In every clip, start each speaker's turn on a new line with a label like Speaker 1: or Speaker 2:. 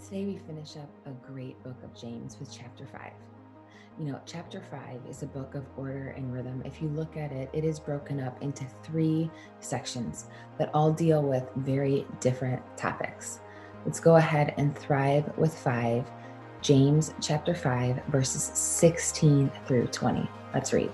Speaker 1: Today we finish up a great book of James with chapter 5. Chapter 5 is a book of order and rhythm. If you look at it, it is broken up into 3 sections that all deal with very different topics. Let's go ahead and thrive with 5. James chapter 5, verses 16 through 20. Let's read.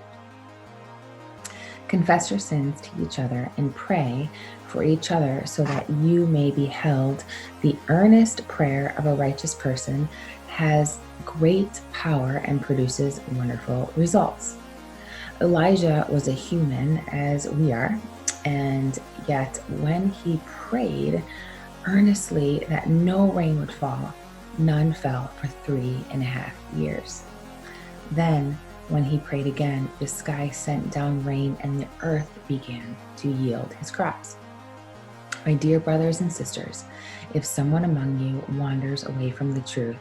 Speaker 1: Confess your sins to each other and pray for each other so that you may be held. The earnest prayer of a righteous person has great power and produces wonderful results. Elijah was a human as we are, and yet when he prayed earnestly that no rain would fall, none fell for 3.5 years. Then when he prayed again, the sky sent down rain and the earth began to yield his crops. My dear brothers and sisters, if someone among you wanders away from the truth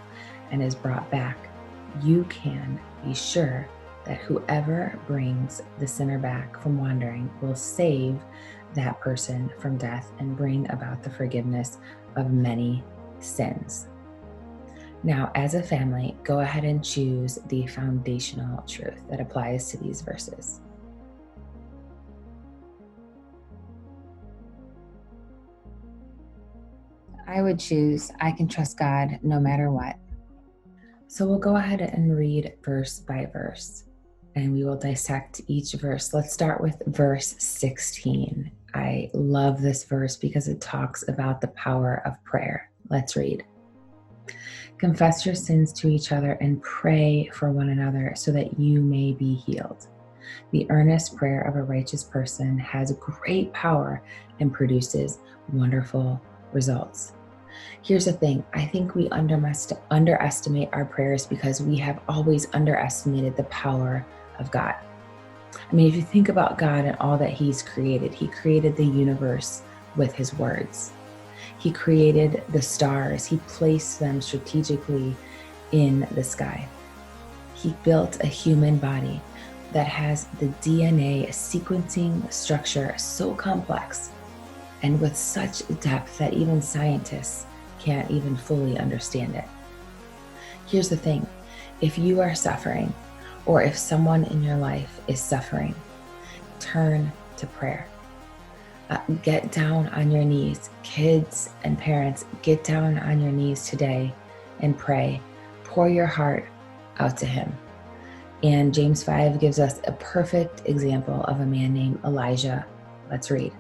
Speaker 1: and is brought back, you can be sure that whoever brings the sinner back from wandering will save that person from death and bring about the forgiveness of many sins. Now, as a family, go ahead and choose the foundational truth that applies to these verses. I would choose, I can trust God no matter what. So we'll go ahead and read verse by verse, and we will dissect each verse. Let's start with verse 16. I love this verse because it talks about the power of prayer. Let's read. Confess your sins to each other and pray for one another so that you may be healed. The earnest prayer of a righteous person has great power and produces wonderful results. Here's the thing. I think we underestimate our prayers because we have always underestimated the power of God. I mean, if you think about God and all that He's created, He created the universe with His words. He created the stars. He placed them strategically in the sky. He built a human body that has the DNA sequencing structure so complex and with such depth that even scientists can't even fully understand it. Here's the thing. If you are suffering, or if someone in your life is suffering, turn to prayer. Get down on your knees. Kids and parents, get down on your knees today and pray. Pour your heart out to Him. And James 5 gives us a perfect example of a man named Elijah. Let's read.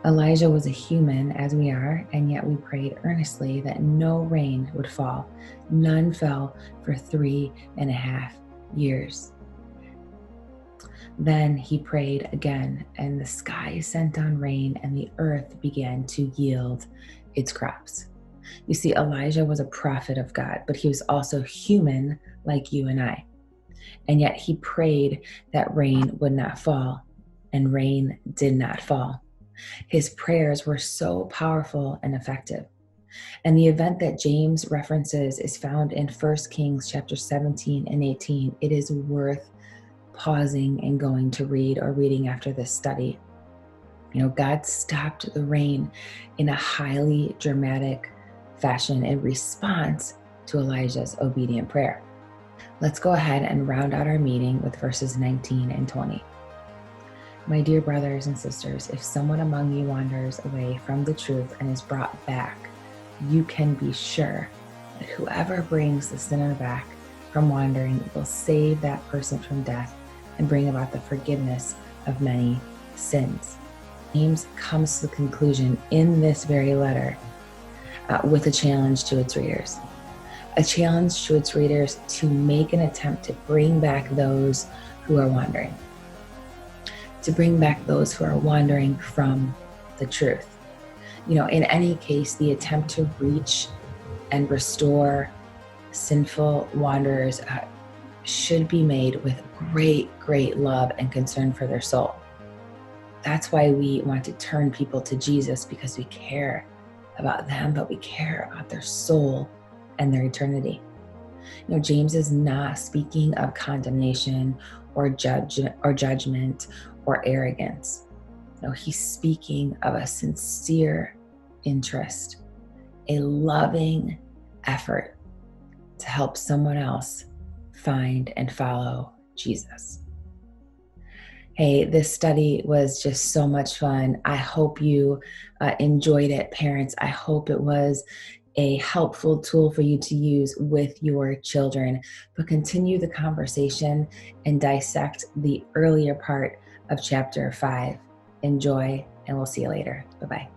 Speaker 1: Elijah was a human as we are, and yet we prayed earnestly that no rain would fall. None fell for 3.5 years. Then he prayed again, and the sky sent down rain, and the earth began to yield its crops. You see, Elijah was a prophet of God, but he was also human like you and I. And yet he prayed that rain would not fall, and rain did not fall. His prayers were so powerful and effective. And the event that James references is found in 1 Kings chapter 17 and 18. It is worth pausing and going to read or reading after this study. God stopped the rain in a highly dramatic fashion in response to Elijah's obedient prayer. Let's go ahead and round out our meeting with verses 19 and 20. My dear brothers and sisters, if someone among you wanders away from the truth and is brought back, you can be sure that whoever brings the sinner back from wandering will save that person from death and bring about the forgiveness of many sins. James comes to the conclusion in this very letter with a challenge to its readers. A challenge to its readers to make an attempt to bring back those who are wandering. To bring back those who are wandering from the truth. In any case, the attempt to reach and restore sinful wanderers should be made with great love and concern for their soul. That's why we want to turn people to Jesus, because we care about them, but we care about their soul and their eternity. James is not speaking of condemnation or judgment or arrogance. No, he's speaking of a sincere interest a loving effort to help someone else find and follow Jesus. Hey, this study was just so much fun. I hope you enjoyed it, parents. I hope it was a helpful tool for you to use with your children. But continue the conversation and dissect the earlier part of chapter 5. Enjoy, and we'll see you later. Bye-bye.